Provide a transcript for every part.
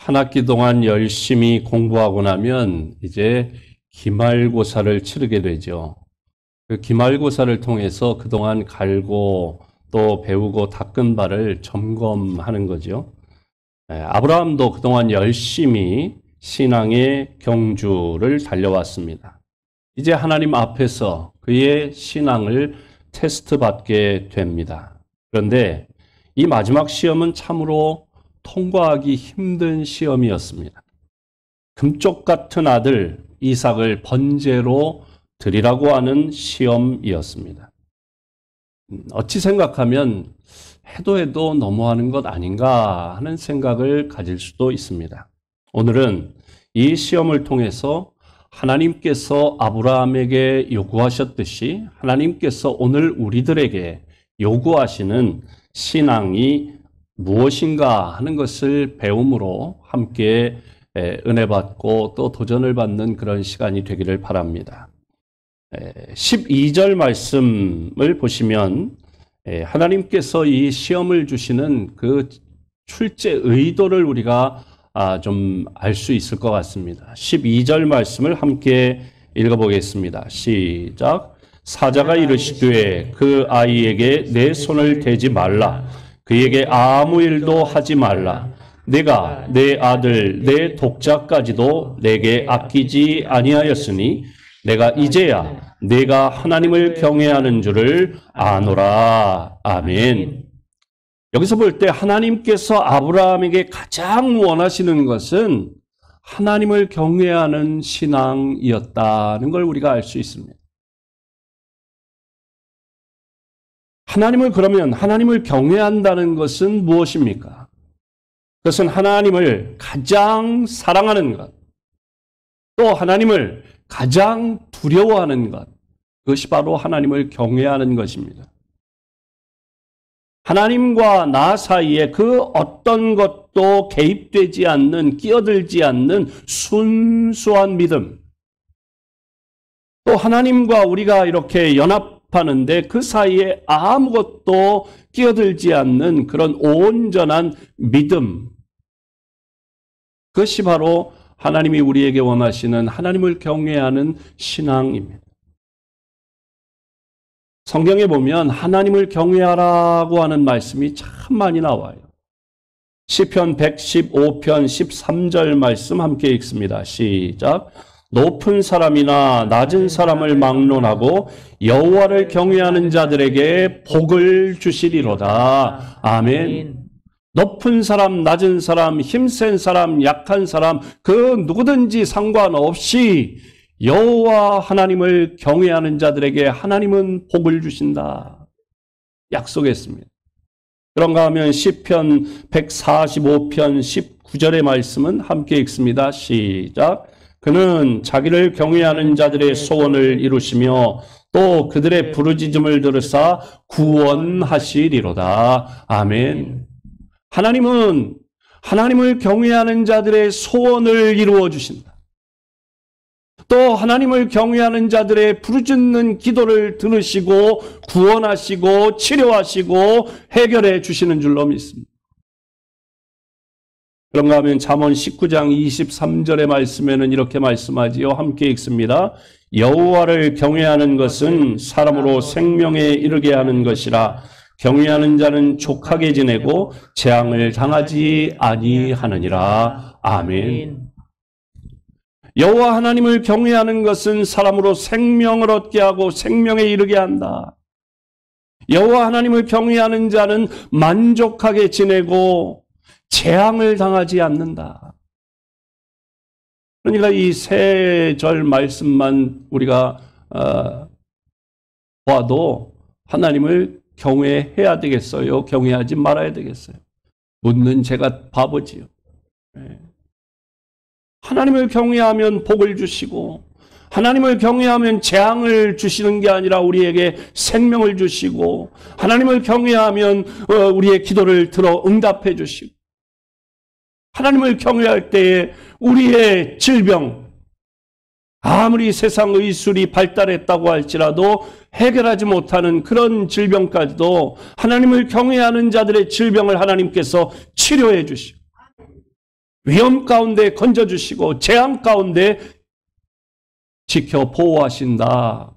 한 학기 동안 열심히 공부하고 나면 이제 기말고사를 치르게 되죠. 그 기말고사를 통해서 그동안 갈고 또 배우고 닦은 바를 점검하는 거죠. 아브라함도 그동안 열심히 신앙의 경주를 달려왔습니다. 이제 하나님 앞에서 그의 신앙을 테스트 받게 됩니다. 그런데 이 마지막 시험은 참으로 통과하기 힘든 시험이었습니다. 금쪽 같은 아들 이삭을 번제로 드리라고 하는 시험이었습니다. 어찌 생각하면 해도 너무하는 것 아닌가 하는 생각을 가질 수도 있습니다. 오늘은 이 시험을 통해서 하나님께서 아브라함에게 요구하셨듯이 하나님께서 오늘 우리들에게 요구하시는 신앙이 무엇인가 하는 것을 배움으로 함께 은혜 받고 또 도전을 받는 그런 시간이 되기를 바랍니다. 12절 말씀을 보시면 하나님께서 이 시험을 주시는 그 출제 의도를 우리가 좀 알 수 있을 것 같습니다. 12절 말씀을 함께 읽어보겠습니다. 시작. 사자가 이르시되 그 아이에게 내 손을 대지 말라. 그에게 아무 일도 하지 말라. 내가 내 아들 내 독자까지도 내게 아끼지 아니하였으니 내가 이제야 내가 하나님을 경외하는 줄을 아노라. 아멘. 여기서 볼 때 하나님께서 아브라함에게 가장 원하시는 것은 하나님을 경외하는 신앙이었다는 걸 우리가 알 수 있습니다. 그러면 하나님을 경외한다는 것은 무엇입니까? 그것은 하나님을 가장 사랑하는 것, 또 하나님을 가장 두려워하는 것, 그것이 바로 하나님을 경외하는 것입니다. 하나님과 나 사이에 그 어떤 것도 개입되지 않는, 끼어들지 않는 순수한 믿음, 또 하나님과 우리가 이렇게 연합하는데 그 사이에 아무것도 끼어들지 않는 그런 온전한 믿음, 그것이 바로 하나님이 우리에게 원하시는 하나님을 경외하는 신앙입니다. 성경에 보면 하나님을 경외하라고 하는 말씀이 참 많이 나와요. 시편 115편 13절 말씀 함께 읽습니다. 시작. 높은 사람이나 낮은 사람을 막론하고 여호와를 경외하는 자들에게 복을 주시리로다. 아멘. 높은 사람, 낮은 사람, 힘센 사람, 약한 사람, 그 누구든지 상관없이 여호와 하나님을 경외하는 자들에게 하나님은 복을 주신다. 약속했습니다. 그런가 하면 시편 145편 19절의 말씀은 함께 읽습니다. 시작. 그는 자기를 경외하는 자들의 소원을 이루시며 또 그들의 부르짖음을 들으사 구원하시리로다. 아멘. 하나님은 하나님을 경외하는 자들의 소원을 이루어 주신다. 또 하나님을 경외하는 자들의 부르짖는 기도를 들으시고 구원하시고 치료하시고 해결해 주시는 줄로 믿습니다. 그런가 하면 잠언 19장 23절의 말씀에는 이렇게 말씀하지요. 함께 읽습니다. 여호와를 경외하는 것은 사람으로 생명에 이르게 하는 것이라. 경외하는 자는 족하게 지내고 재앙을 당하지 아니하느니라. 아멘. 여호와 하나님을 경외하는 것은 사람으로 생명을 얻게 하고 생명에 이르게 한다. 여호와 하나님을 경외하는 자는 만족하게 지내고 재앙을 당하지 않는다. 그러니까 이 세 절 말씀만 우리가 봐도 하나님을 경외해야 되겠어요? 경외하지 말아야 되겠어요? 묻는 제가 바보지요. 하나님을 경외하면 복을 주시고 하나님을 경외하면 재앙을 주시는 게 아니라 우리에게 생명을 주시고 하나님을 경외하면 우리의 기도를 들어 응답해 주시고 하나님을 경외할 때에 우리의 질병, 아무리 세상 의술이 발달했다고 할지라도 해결하지 못하는 그런 질병까지도 하나님을 경외하는 자들의 질병을 하나님께서 치료해 주시고 위험 가운데 건져주시고 재앙 가운데 지켜 보호하신다.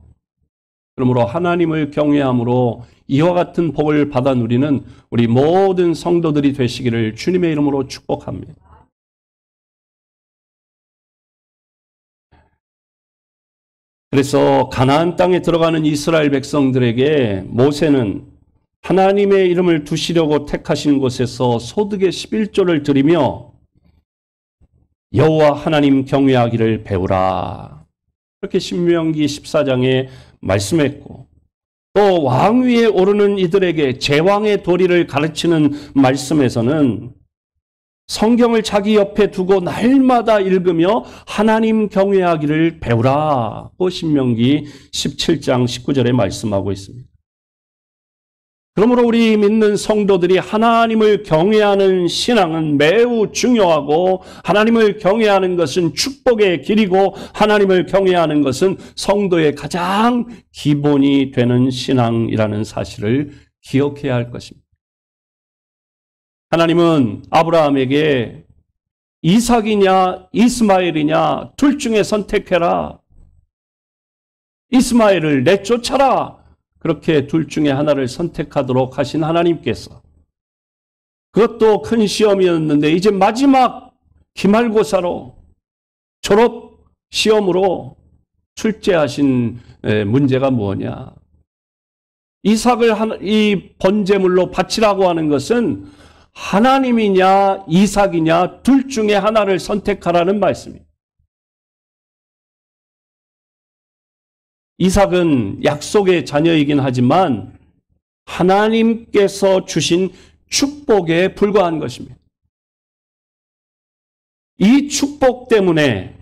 그러므로 하나님을 경외함으로 이와 같은 복을 받아 누리는 우리 모든 성도들이 되시기를 주님의 이름으로 축복합니다. 그래서 가나안 땅에 들어가는 이스라엘 백성들에게 모세는 하나님의 이름을 두시려고 택하신 곳에서 소득의 11조를 드리며 여호와 하나님 경외하기를 배우라. 그렇게 신명기 14장에 말씀했고, 또 왕위에 오르는 이들에게 제왕의 도리를 가르치는 말씀에서는 성경을 자기 옆에 두고 날마다 읽으며 하나님 경외하기를 배우라고 신명기 17장 19절에 말씀하고 있습니다. 그러므로 우리 믿는 성도들이 하나님을 경외하는 신앙은 매우 중요하고, 하나님을 경외하는 것은 축복의 길이고, 하나님을 경외하는 것은 성도의 가장 기본이 되는 신앙이라는 사실을 기억해야 할 것입니다. 하나님은 아브라함에게 이삭이냐 이스마엘이냐 둘 중에 선택해라. 이스마엘을 내쫓아라. 그렇게 둘 중에 하나를 선택하도록 하신 하나님께서, 그것도 큰 시험이었는데 이제 마지막 기말고사로, 졸업 시험으로 출제하신 문제가 뭐냐. 이삭을 이 번제물로 바치라고 하는 것은 하나님이냐 이삭이냐 둘 중에 하나를 선택하라는 말씀입니다. 이삭은 약속의 자녀이긴 하지만 하나님께서 주신 축복에 불과한 것입니다. 이 축복 때문에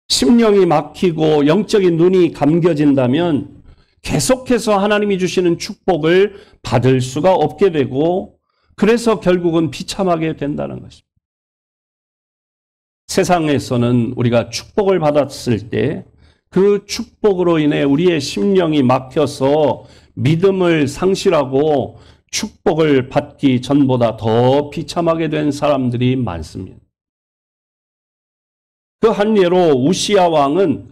심령이 막히고 영적인 눈이 감겨진다면 계속해서 하나님이 주시는 축복을 받을 수가 없게 되고, 그래서 결국은 비참하게 된다는 것입니다. 세상에서는 우리가 축복을 받았을 때 그 축복으로 인해 우리의 심령이 막혀서 믿음을 상실하고 축복을 받기 전보다 더 비참하게 된 사람들이 많습니다. 그 한 예로 우시야 왕은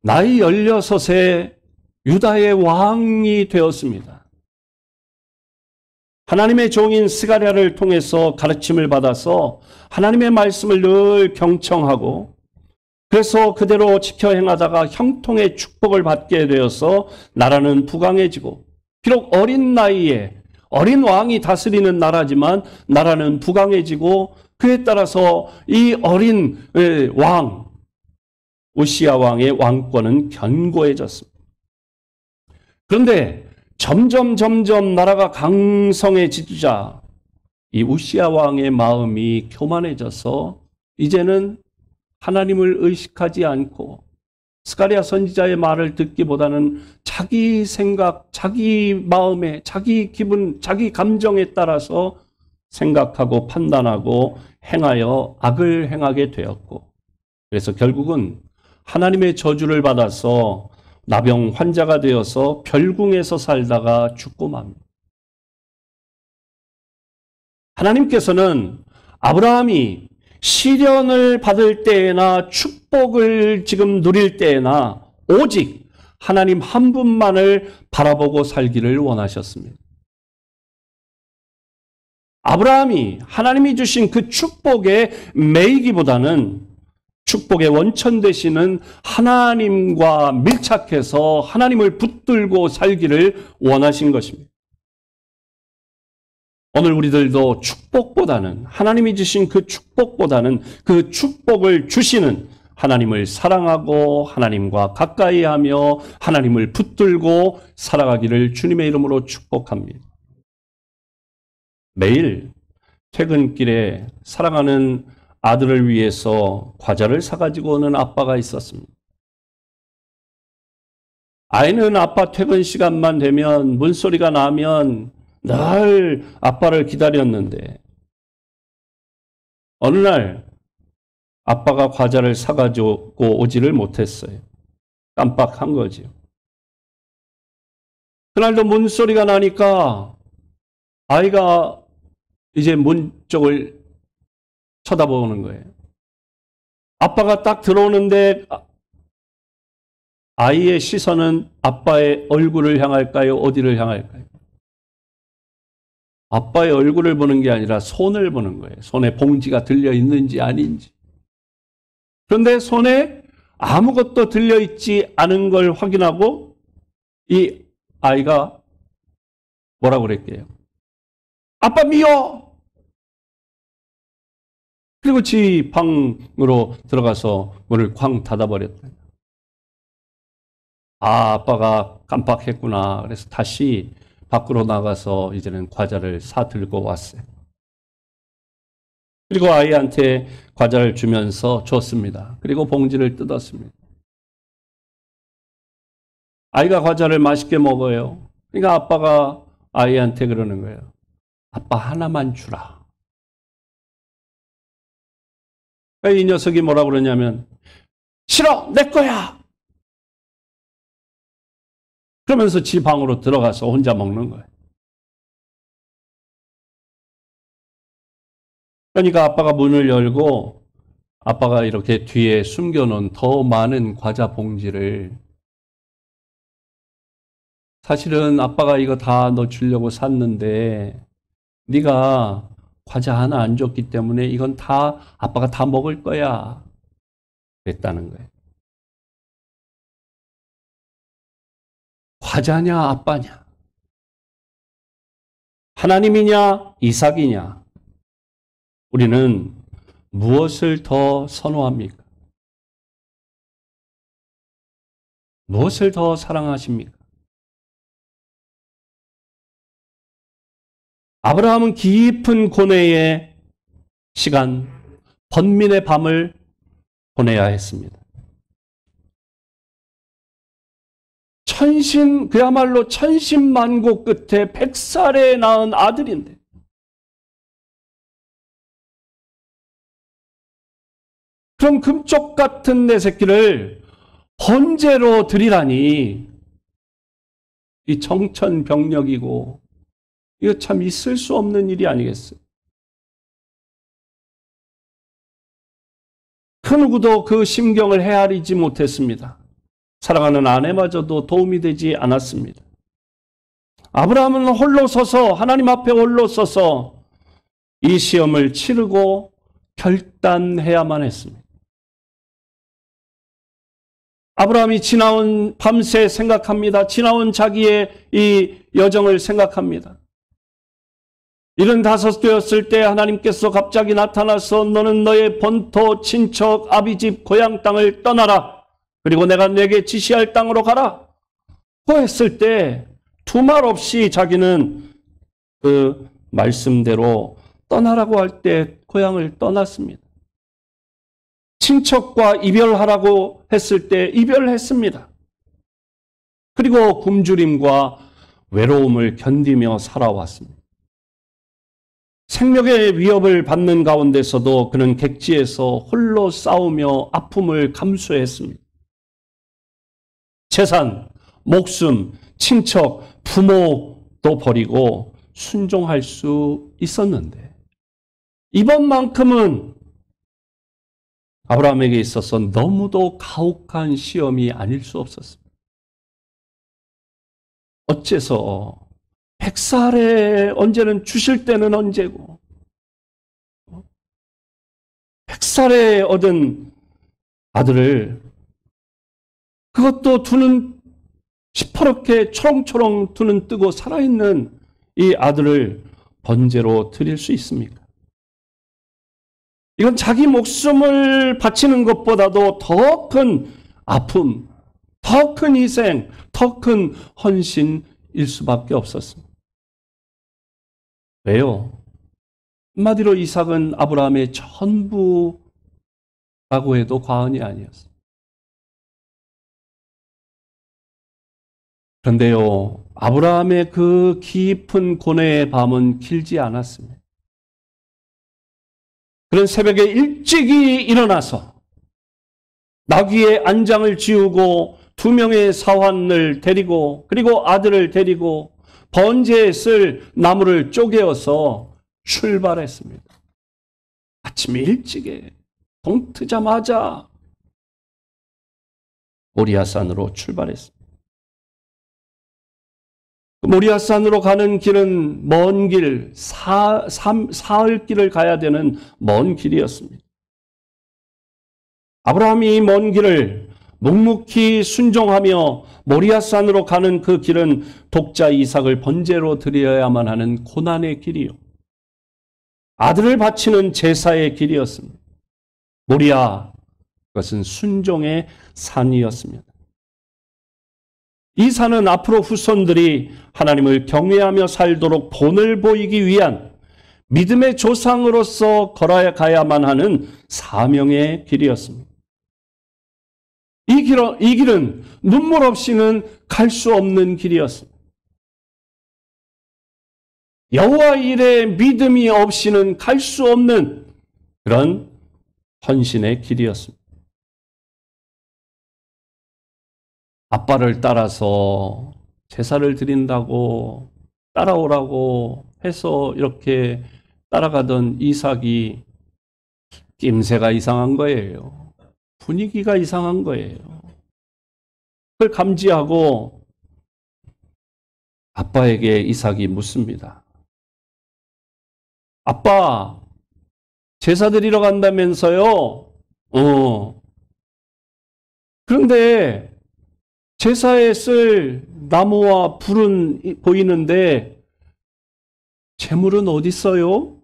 나이 16세 유다의 왕이 되었습니다. 하나님의 종인 스가랴를 통해서 가르침을 받아서 하나님의 말씀을 늘 경청하고, 그래서 그대로 지켜 행하다가 형통의 축복을 받게 되어서 나라는 부강해지고, 비록 어린 나이에 어린 왕이 다스리는 나라지만 나라는 부강해지고, 그에 따라서 이 어린 왕 우시야 왕의 왕권은 견고해졌습니다. 그런데 점점 나라가 강성해지자 이 우시야 왕의 마음이 교만해져서 이제는 하나님을 의식하지 않고 스가랴 선지자의 말을 듣기보다는 자기 생각, 자기 마음에, 자기 기분, 자기 감정에 따라서 생각하고 판단하고 행하여 악을 행하게 되었고, 그래서 결국은 하나님의 저주를 받아서 나병 환자가 되어서 별궁에서 살다가 죽고 맙니다. 하나님께서는 아브라함이 시련을 받을 때에나 축복을 지금 누릴 때에나 오직 하나님 한 분만을 바라보고 살기를 원하셨습니다. 아브라함이 하나님이 주신 그 축복에 매이기보다는 축복의 원천 되시는 하나님과 밀착해서 하나님을 붙들고 살기를 원하신 것입니다. 오늘 우리들도 축복보다는, 하나님이 주신 그 축복보다는 그 축복을 주시는 하나님을 사랑하고 하나님과 가까이 하며 하나님을 붙들고 살아가기를 주님의 이름으로 축복합니다. 매일 퇴근길에 사랑하는 아들을 위해서 과자를 사가지고 오는 아빠가 있었습니다. 아이는 아빠 퇴근 시간만 되면, 문소리가 나면 늘 아빠를 기다렸는데, 어느 날 아빠가 과자를 사가지고 오지를 못했어요. 깜빡한 거지요. 그날도 문소리가 나니까 아이가 이제 문 쪽을 쳐다보는 거예요. 아빠가 딱 들어오는데 아이의 시선은 아빠의 얼굴을 향할까요? 어디를 향할까요? 아빠의 얼굴을 보는 게 아니라 손을 보는 거예요. 손에 봉지가 들려 있는지 아닌지. 그런데 손에 아무것도 들려 있지 않은 걸 확인하고 이 아이가 뭐라고 그랬게요? 아빠 미워! 그리고 지 방으로 들어가서 문을 쾅 닫아버렸다. 아빠가 깜빡했구나. 그래서 다시 밖으로 나가서 이제는 과자를 사 들고 왔어요. 그리고 아이한테 과자를 주면서 줬습니다. 그리고 봉지를 뜯었습니다. 아이가 과자를 맛있게 먹어요. 그러니까 아빠가 아이한테 그러는 거예요. 아빠 하나만 주라. 그러니까 이 녀석이 뭐라고 그러냐면 싫어! 내 거야! 그러면서 지 방으로 들어가서 혼자 먹는 거예요. 그러니까 아빠가 문을 열고 아빠가 이렇게 뒤에 숨겨놓은 더 많은 과자 봉지를 사실은 아빠가 이거 다 너 주려고 샀는데 네가 과자 하나 안 줬기 때문에 이건 다 아빠가 다 먹을 거야. 그랬다는 거예요. 과자냐 아빠냐? 하나님이냐 이삭이냐? 우리는 무엇을 더 선호합니까? 무엇을 더 사랑하십니까? 아브라함은 깊은 고뇌의 시간, 번민의 밤을 보내야 했습니다. 그야말로 천신만고 끝에 100살에 낳은 아들인데 그럼 금쪽 같은 내 새끼를 번제로 드리라니 이 정천벽력이고 이거 참 있을 수 없는 일이 아니겠어요? 그 누구도 그 심경을 헤아리지 못했습니다. 사랑하는 아내마저도 도움이 되지 않았습니다. 아브라함은 홀로 서서 하나님 앞에 홀로 서서 이 시험을 치르고 결단해야만 했습니다. 아브라함이 지나온 밤새 생각합니다. 지나온 자기의 이 여정을 생각합니다. 75 되었을 때 하나님께서 갑자기 나타나서 너는 너의 본토, 친척, 아비집, 고향 땅을 떠나라. 그리고 내가 내게 지시할 땅으로 가라. 그 했을 때 두말 없이 자기는 그 말씀대로 떠나라고 할 때 고향을 떠났습니다. 친척과 이별하라고 했을 때 이별했습니다. 그리고 굶주림과 외로움을 견디며 살아왔습니다. 생명의 위협을 받는 가운데서도 그는 객지에서 홀로 싸우며 아픔을 감수했습니다. 재산, 목숨, 친척, 부모도 버리고 순종할 수 있었는데 이번만큼은 아브라함에게 있어서 너무도 가혹한 시험이 아닐 수 없었습니다. 어째서 100살에 언제는 주실 때는 언제고 100살에 얻은 아들을 그것도 두 눈 시퍼렇게 초롱초롱 두 눈 뜨고 살아있는 이 아들을 번제로 드릴 수 있습니까? 이건 자기 목숨을 바치는 것보다도 더 큰 아픔, 더 큰 희생, 더 큰 헌신일 수밖에 없었습니다. 왜요? 한마디로 이삭은 아브라함의 전부라고 해도 과언이 아니었어요. 그런데요, 아브라함의 그 깊은 고뇌의 밤은 길지 않았습니다. 그런 새벽에 일찍이 일어나서 나귀의 안장을 지우고 2명의 사환을 데리고 그리고 아들을 데리고 번제에 쓸 나무를 쪼개어서 출발했습니다. 아침 일찍에 동 트자마자 모리아산으로 출발했습니다. 모리아산으로 가는 길은 먼 길, 사흘 길을 가야 되는 먼 길이었습니다. 아브라함이 먼 길을 묵묵히 순종하며 모리아산으로 가는 그 길은 독자 이삭을 번제로 드려야만 하는 고난의 길이요. 아들을 바치는 제사의 길이었습니다. 모리아, 그것은 순종의 산이었습니다. 이 산은 앞으로 후손들이 하나님을 경외하며 살도록 본을 보이기 위한 믿음의 조상으로서 걸어가야만 하는 사명의 길이었습니다. 이 길은 눈물 없이는 갈 수 없는 길이었습니다. 여호와 일에 믿음이 없이는 갈 수 없는 그런 헌신의 길이었습니다. 아빠를 따라서 제사를 드린다고 따라오라고 해서 이렇게 따라가던 이삭이 낌새가 이상한 거예요. 분위기가 이상한 거예요. 그걸 감지하고 아빠에게 이삭이 묻습니다. 아빠, 제사 드리러 간다면서요? 그런데 제사에 쓸 나무와 불은 보이는데 제물은 어디 있어요?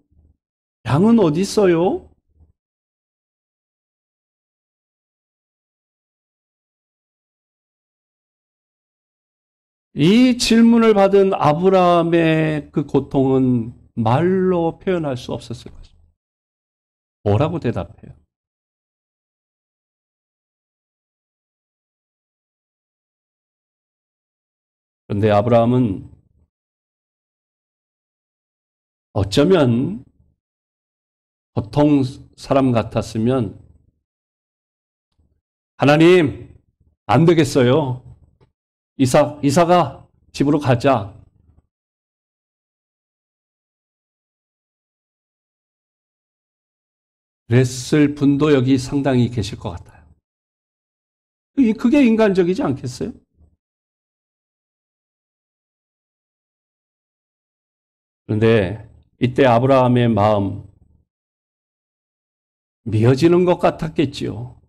양은 어디 있어요? 이 질문을 받은 아브라함의 그 고통은 말로 표현할 수 없었을 것입니다. 뭐라고 대답해요? 그런데 아브라함은 어쩌면 보통 사람 같았으면 하나님, 안 되겠어요. 이삭아, 집으로 가자. 그랬을 분도 여기 상당히 계실 것 같아요. 그게 인간적이지 않겠어요? 그런데 이때 아브라함의 마음 미어지는 것 같았겠지요.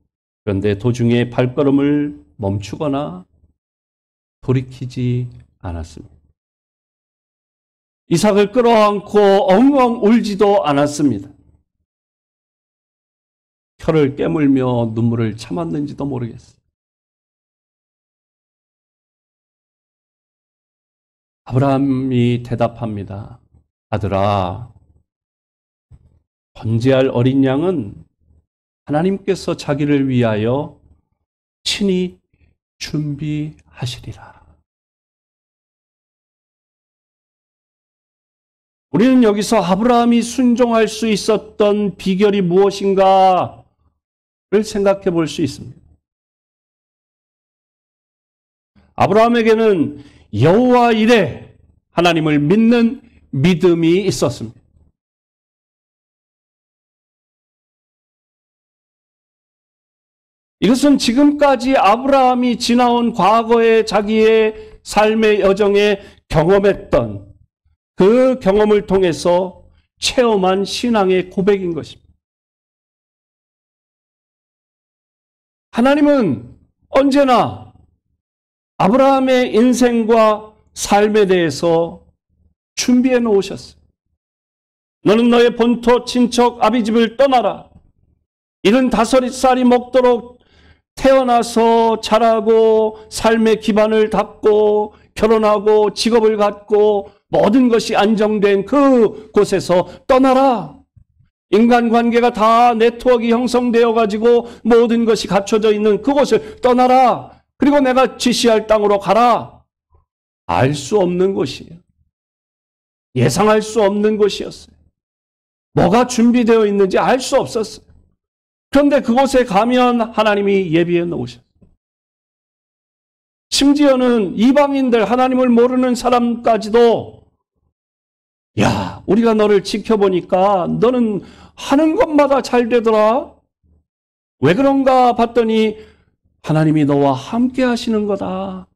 그런데 도중에 발걸음을 멈추거나 돌이키지 않았습니다. 이삭을 끌어안고 엉엉 울지도 않았습니다. 혀를 깨물며 눈물을 참았는지도 모르겠어요. 아브라함이 대답합니다. 아들아, 번제할 어린 양은 하나님께서 자기를 위하여 친히 준비하시리라. 우리는 여기서 아브라함이 순종할 수 있었던 비결이 무엇인가를 생각해 볼 수 있습니다. 아브라함에게는 여호와 일에 하나님을 믿는 믿음이 있었습니다. 이것은 지금까지 아브라함이 지나온 과거의 자기의 삶의 여정에 경험했던 그 경험을 통해서 체험한 신앙의 고백인 것입니다. 하나님은 언제나 아브라함의 인생과 삶에 대해서 준비해 놓으셨어요. 너는 너의 본토 친척 아비집을 떠나라. 75살이 먹도록 태어나서 자라고 삶의 기반을 닦고 결혼하고 직업을 갖고 모든 것이 안정된 그 곳에서 떠나라. 인간관계가 다 네트워크 형성되어 가지고 모든 것이 갖춰져 있는 그곳을 떠나라. 그리고 내가 지시할 땅으로 가라. 알 수 없는 곳이에요. 예상할 수 없는 곳이었어요. 뭐가 준비되어 있는지 알 수 없었어요. 그런데 그곳에 가면 하나님이 예비해 놓으셨어요. 심지어는 이방인들, 하나님을 모르는 사람까지도 야, 우리가 너를 지켜보니까 너는 하는 것마다 잘 되더라. 왜 그런가 봤더니 하나님이 너와 함께 하시는 거다.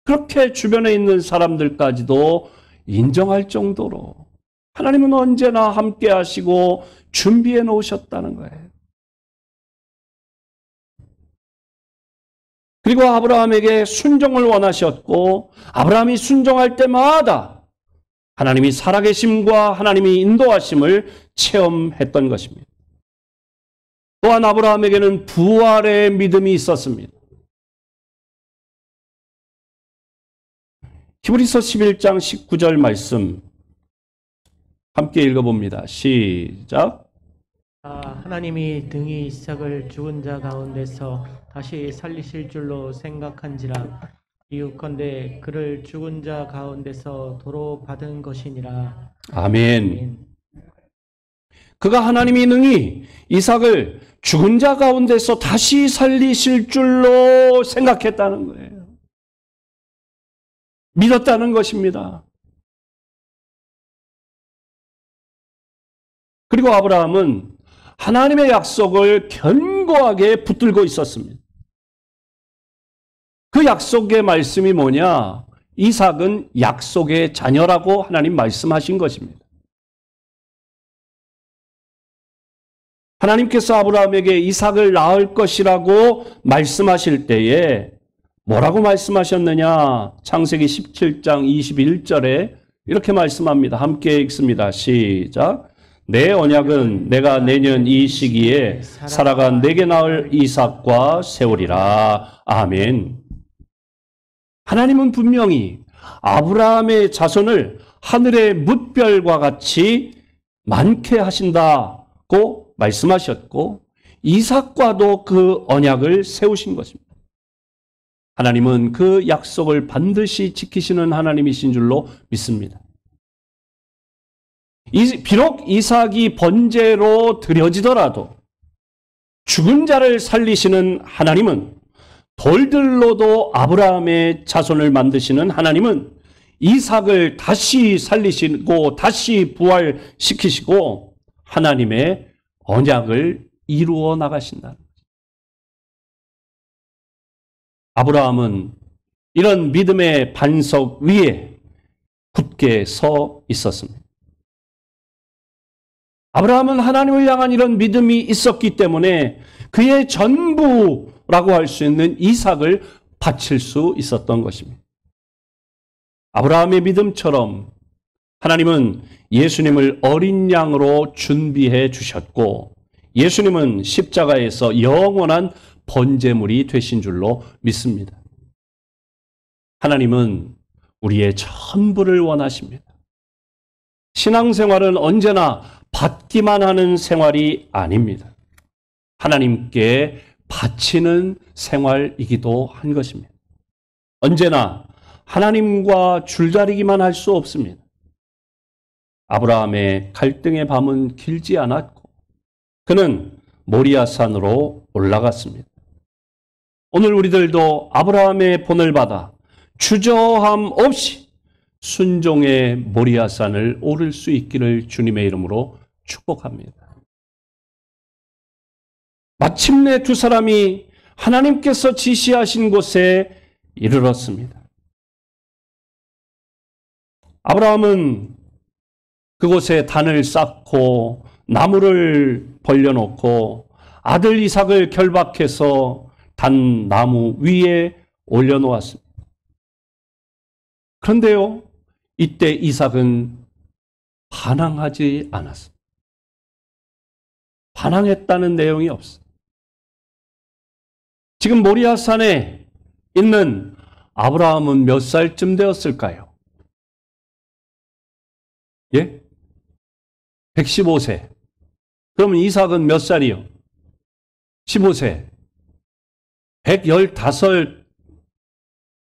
그렇게 주변에 있는 사람들까지도 인정할 정도로 하나님은 언제나 함께 하시고 준비해 놓으셨다는 거예요. 그리고 아브라함에게 순종을 원하셨고 아브라함이 순종할 때마다 하나님이 살아계심과 하나님이 인도하심을 체험했던 것입니다. 또한 아브라함에게는 부활의 믿음이 있었습니다. 히브리서 11장 19절 말씀 함께 읽어봅니다. 시작. 하나님이 등이 이삭을 죽은 자 가운데서 다시 살리실 줄로 생각한지라. 이웃건대 그를 죽은 자 가운데서 도로 받은 것이니라. 아멘. 그가 하나님이 능히 이삭을 죽은 자 가운데서 다시 살리실 줄로 생각했다는 거예요. 믿었다는 것입니다. 그리고 아브라함은 하나님의 약속을 견고하게 붙들고 있었습니다. 그 약속의 말씀이 뭐냐? 이삭은 약속의 자녀라고 하나님 말씀하신 것입니다. 하나님께서 아브라함에게 이삭을 낳을 것이라고 말씀하실 때에 뭐라고 말씀하셨느냐? 창세기 17장 21절에 이렇게 말씀합니다. 함께 읽습니다. 시작. 내 언약은 내가 내년 이 시기에 사라가 내게 낳을 이삭과 세우리라. 아멘. 하나님은 분명히 아브라함의 자손을 하늘의 뭇별과 같이 많게 하신다고 말씀하셨고 이삭과도 그 언약을 세우신 것입니다. 하나님은 그 약속을 반드시 지키시는 하나님이신 줄로 믿습니다. 비록 이삭이 번제로 드려지더라도 죽은 자를 살리시는 하나님은 돌들로도 아브라함의 자손을 만드시는 하나님은 이삭을 다시 살리시고 다시 부활시키시고 하나님의 언약을 이루어 나가신다. 아브라함은 이런 믿음의 반석 위에 굳게 서 있었습니다. 아브라함은 하나님을 향한 이런 믿음이 있었기 때문에 그의 전부라고 할 수 있는 이삭을 바칠 수 있었던 것입니다. 아브라함의 믿음처럼 하나님은 예수님을 어린 양으로 준비해 주셨고 예수님은 십자가에서 영원한 번제물이 되신 줄로 믿습니다. 하나님은 우리의 전부를 원하십니다. 신앙생활은 언제나 받기만 하는 생활이 아닙니다. 하나님께 바치는 생활이기도 한 것입니다. 언제나 하나님과 줄다리기만 할 수 없습니다. 아브라함의 갈등의 밤은 길지 않았고 그는 모리아산으로 올라갔습니다. 오늘 우리들도 아브라함의 본을 받아 주저함 없이 순종의 모리아산을 오를 수 있기를 주님의 이름으로 축복합니다. 마침내 두 사람이 하나님께서 지시하신 곳에 이르렀습니다. 아브라함은 그곳에 단을 쌓고 나무를 벌려놓고 아들 이삭을 결박해서 단 나무 위에 올려놓았습니다. 그런데요, 이때 이삭은 반항하지 않았습니다. 반항했다는 내용이 없어요. 지금 모리아산에 있는 아브라함은 몇 살쯤 되었을까요? 예? 115세. 그러면 이삭은 몇 살이요? 15세. 115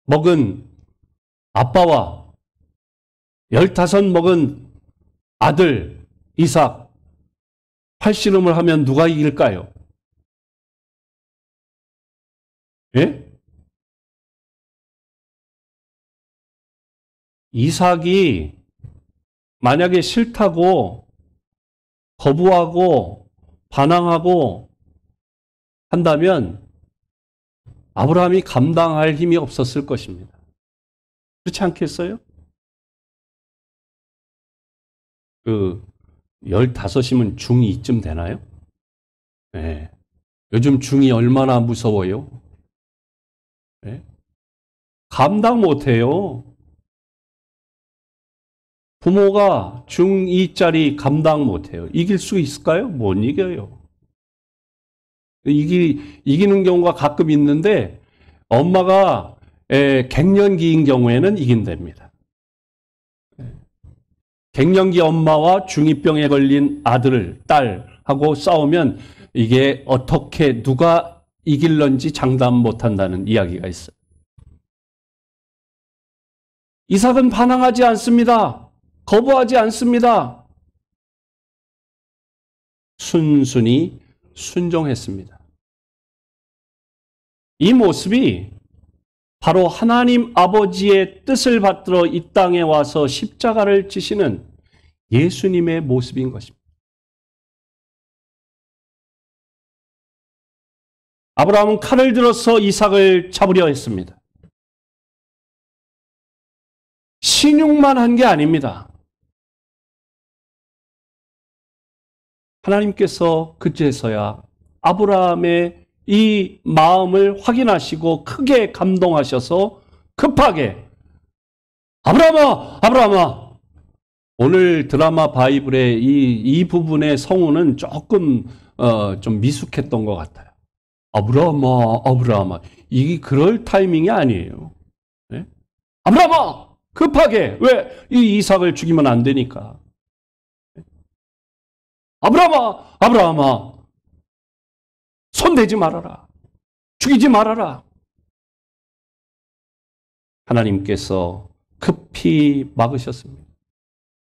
먹은 아빠와 15 먹은 아들 이삭 팔씨름을 하면 누가 이길까요? 예? 이삭이 만약에 싫다고 거부하고 반항하고 한다면 아브라함이 감당할 힘이 없었을 것입니다. 그렇지 않겠어요? 15이면 중2쯤 되나요? 네. 요즘 중2 얼마나 무서워요? 네. 감당 못해요. 부모가 중2짜리 감당 못해요. 이길 수 있을까요? 못 이겨요. 이기는 경우가 가끔 있는데 엄마가 갱년기인 경우에는 이긴답니다. 갱년기 엄마와 중2병에 걸린 아들, 딸하고 싸우면 이게 어떻게 누가 이길런지 장담 못한다는 이야기가 있어요. 이삭은 반항하지 않습니다. 거부하지 않습니다. 순순히 순종했습니다. 이 모습이 바로 하나님 아버지의 뜻을 받들어 이 땅에 와서 십자가를 지시는 예수님의 모습인 것입니다. 아브라함은 칼을 들어서 이삭을 잡으려 했습니다. 신용만 한 게 아닙니다. 하나님께서 그제서야 아브라함의 이 마음을 확인하시고 크게 감동하셔서 급하게 아브라함아, 아브라함아. 오늘 드라마 바이블의 이 부분의 성우는 조금 좀 미숙했던 것 같아요. 아브라함아, 아브라함아. 이게 그럴 타이밍이 아니에요. 네? 아브라함아, 급하게. 왜? 이 이삭을 죽이면 안 되니까. 아브라함아, 아브라함아. 손대지 말아라. 죽이지 말아라. 하나님께서 급히 막으셨습니다.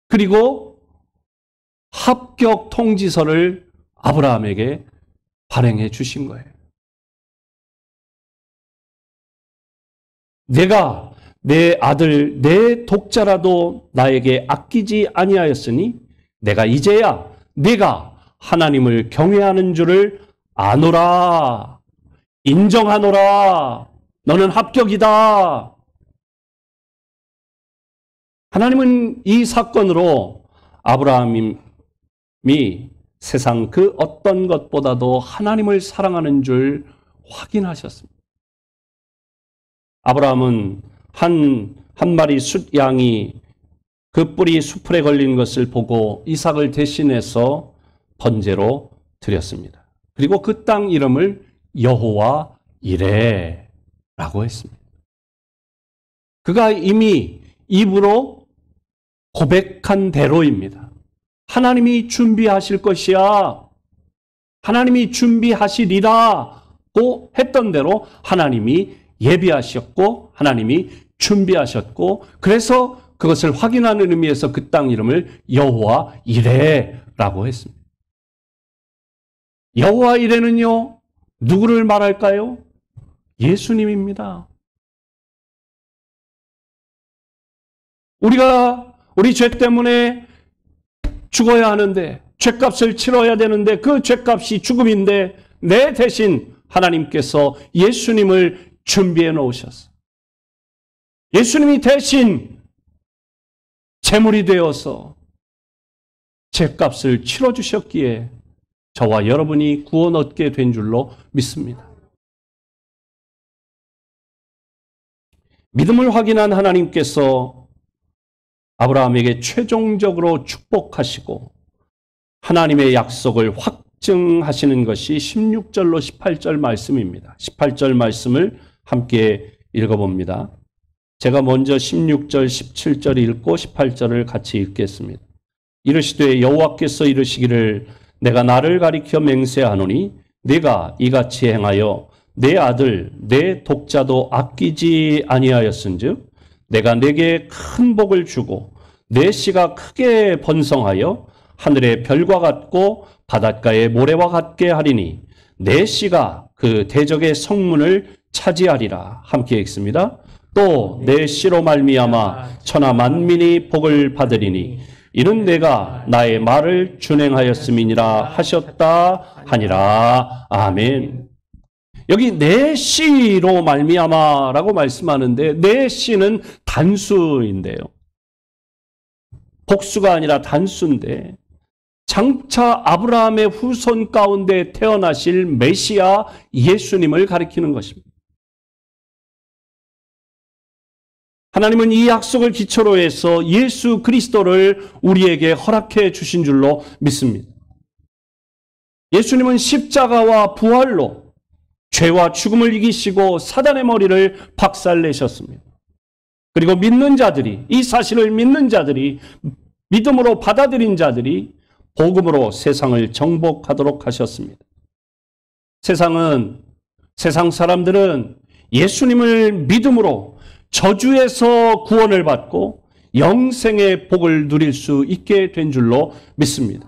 그리고 합격 통지서를 아브라함에게 발행해 주신 거예요. 내가 내 아들, 내 독자라도 나에게 아끼지 아니하였으니 내가 이제야 네가 하나님을 경외하는 줄을 아노라. 인정하노라. 너는 합격이다. 하나님은 이 사건으로 아브라함이 세상 그 어떤 것보다도 하나님을 사랑하는 줄 확인하셨습니다. 아브라함은 한 마리 숫양이 그 뿔이 수풀에 걸린 것을 보고 이삭을 대신해서 번제로 드렸습니다. 그리고 그 땅 이름을 여호와 이레라고 했습니다. 그가 이미 입으로 고백한 대로입니다. 하나님이 준비하실 것이야. 하나님이 준비하시리라고 했던 대로 하나님이 예비하셨고 하나님이 준비하셨고 그래서 그것을 확인하는 의미에서 그 땅 이름을 여호와 이레라고 했습니다. 여호와 이레는요, 누구를 말할까요? 예수님입니다. 우리 죄 때문에 죽어야 하는데, 죄값을 치러야 되는데 그 죄값이 죽음인데 내 대신 하나님께서 예수님을 준비해 놓으셨어요. 예수님이 대신 제물이 되어서 죄값을 치러주셨기에 저와 여러분이 구원 얻게 된 줄로 믿습니다. 믿음을 확인한 하나님께서 아브라함에게 최종적으로 축복하시고 하나님의 약속을 확증하시는 것이 16절로 18절 말씀입니다. 18절 말씀을 함께 읽어봅니다. 제가 먼저 16절, 17절 읽고 18절을 같이 읽겠습니다. 이르시되 여호와께서 이르시기를 내가 나를 가리켜 맹세하노니 네가 이같이 행하여 내 아들 내 독자도 아끼지 아니하였은즉 내가 내게 큰 복을 주고 내 씨가 크게 번성하여 하늘의 별과 같고 바닷가의 모래와 같게 하리니 내 씨가 그 대적의 성문을 차지하리라. 함께 읽습니다. 또 내 씨로 말미암아 천하 만민이 복을 받으리니 이는 내가 나의 말을 준행하였음이니라 하셨다 하니라. 아멘. 여기 내 씨로 말미암아라고 말씀하는데 내 씨는 단수인데요. 복수가 아니라 단수인데 장차 아브라함의 후손 가운데 태어나실 메시아 예수님을 가리키는 것입니다. 하나님은 이 약속을 기초로 해서 예수 그리스도를 우리에게 허락해 주신 줄로 믿습니다. 예수님은 십자가와 부활로 죄와 죽음을 이기시고 사단의 머리를 박살내셨습니다. 그리고 믿는 자들이, 이 사실을 믿는 자들이, 믿음으로 받아들인 자들이 복음으로 세상을 정복하도록 하셨습니다. 세상 사람들은 예수님을 믿음으로 저주에서 구원을 받고 영생의 복을 누릴 수 있게 된 줄로 믿습니다.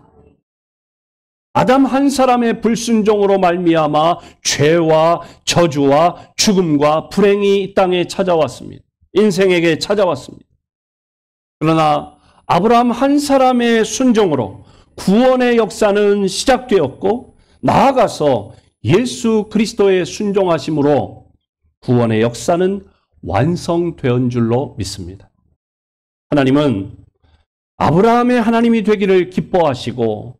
아담 한 사람의 불순종으로 말미암아 죄와 저주와 죽음과 불행이 이 땅에 찾아왔습니다. 인생에게 찾아왔습니다. 그러나 아브라함 한 사람의 순종으로 구원의 역사는 시작되었고 나아가서 예수 그리스도의 순종하심으로 구원의 역사는 완성된 줄로 믿습니다. 하나님은 아브라함의 하나님이 되기를 기뻐하시고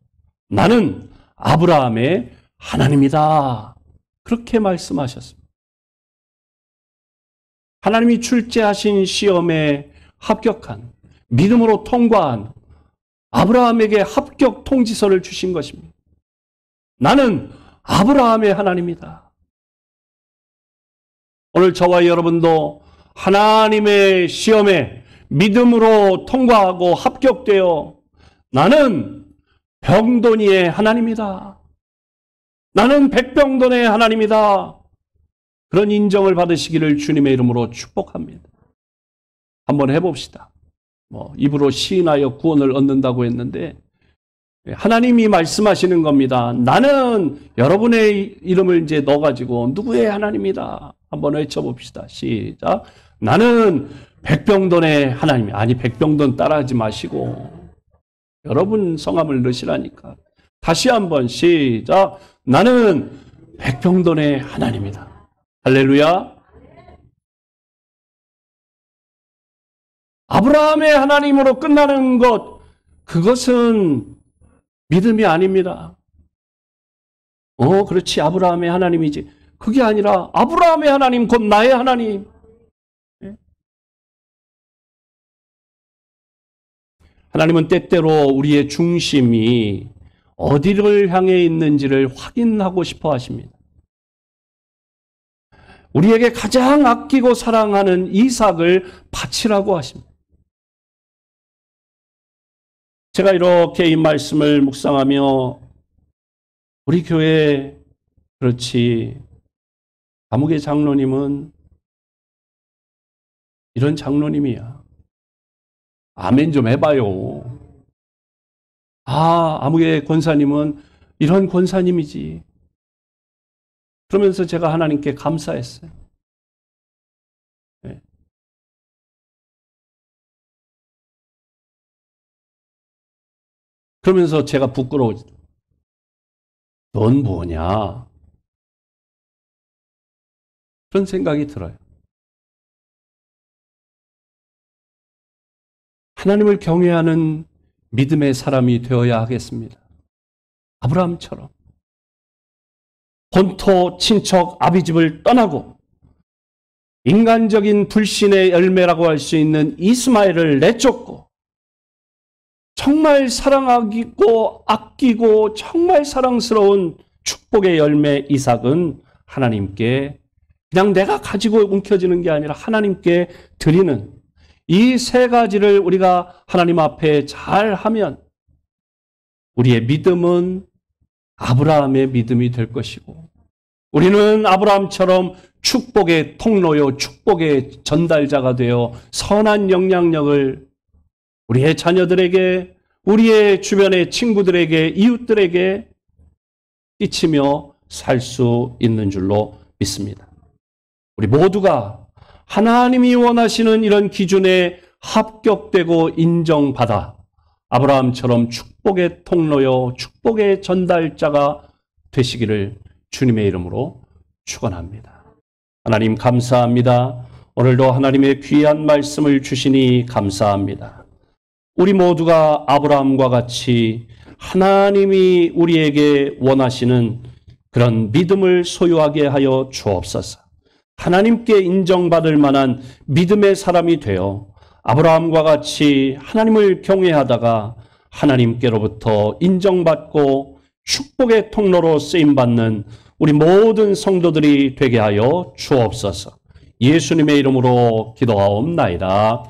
나는 아브라함의 하나님이다. 그렇게 말씀하셨습니다. 하나님이 출제하신 시험에 합격한, 믿음으로 통과한 아브라함에게 합격 통지서를 주신 것입니다. 나는 아브라함의 하나님이다. 오늘 저와 여러분도 하나님의 시험에 믿음으로 통과하고 합격되어 나는 병돈이의 하나님이다. 나는 백병돈의 하나님이다. 그런 인정을 받으시기를 주님의 이름으로 축복합니다. 한번 해봅시다. 입으로 시인하여 구원을 얻는다고 했는데 하나님이 말씀하시는 겁니다. 나는 여러분의 이름을 이제 넣어가지고 누구의 하나님이다. 한번 외쳐봅시다. 시작. 나는 백병돈의 하나님. 아니 백병돈 따라하지 마시고 여러분 성함을 넣으시라니까. 다시 한번 시작. 나는 백병돈의 하나님이다. 할렐루야. 아브라함의 하나님으로 끝나는 것, 그것은 믿음이 아닙니다. 그렇지. 아브라함의 하나님이지. 그게 아니라 아브라함의 하나님, 곧 나의 하나님. 하나님은 때때로 우리의 중심이 어디를 향해 있는지를 확인하고 싶어 하십니다. 우리에게 가장 아끼고 사랑하는 이삭을 바치라고 하십니다. 제가 이렇게 이 말씀을 묵상하며 우리 교회, 그렇지, 감옥의 장로님은 이런 장로님이야. 아멘 좀 해봐요. 아무개 권사님은 이런 권사님이지. 그러면서 제가 하나님께 감사했어요. 네. 그러면서 제가 부끄러워지. 넌 뭐냐? 그런 생각이 들어요. 하나님을 경외하는 믿음의 사람이 되어야 하겠습니다. 아브라함처럼 본토 친척 아비집을 떠나고 인간적인 불신의 열매라고 할 수 있는 이스마엘을 내쫓고 정말 사랑하고 아끼고 정말 사랑스러운 축복의 열매 이삭은 하나님께 그냥 내가 가지고 움켜쥐는 게 아니라 하나님께 드리는 이 세 가지를 우리가 하나님 앞에 잘 하면 우리의 믿음은 아브라함의 믿음이 될 것이고 우리는 아브라함처럼 축복의 통로요, 축복의 전달자가 되어 선한 영향력을 우리의 자녀들에게, 우리의 주변의 친구들에게, 이웃들에게 끼치며 살 수 있는 줄로 믿습니다. 우리 모두가 하나님이 원하시는 이런 기준에 합격되고 인정받아 아브라함처럼 축복의 통로요, 축복의 전달자가 되시기를 주님의 이름으로 축원합니다. 하나님 감사합니다. 오늘도 하나님의 귀한 말씀을 주시니 감사합니다. 우리 모두가 아브라함과 같이 하나님이 우리에게 원하시는 그런 믿음을 소유하게 하여 주옵소서. 하나님께 인정받을 만한 믿음의 사람이 되어 아브라함과 같이 하나님을 경외하다가 하나님께로부터 인정받고 축복의 통로로 쓰임받는 우리 모든 성도들이 되게 하여 주옵소서. 예수님의 이름으로 기도하옵나이다.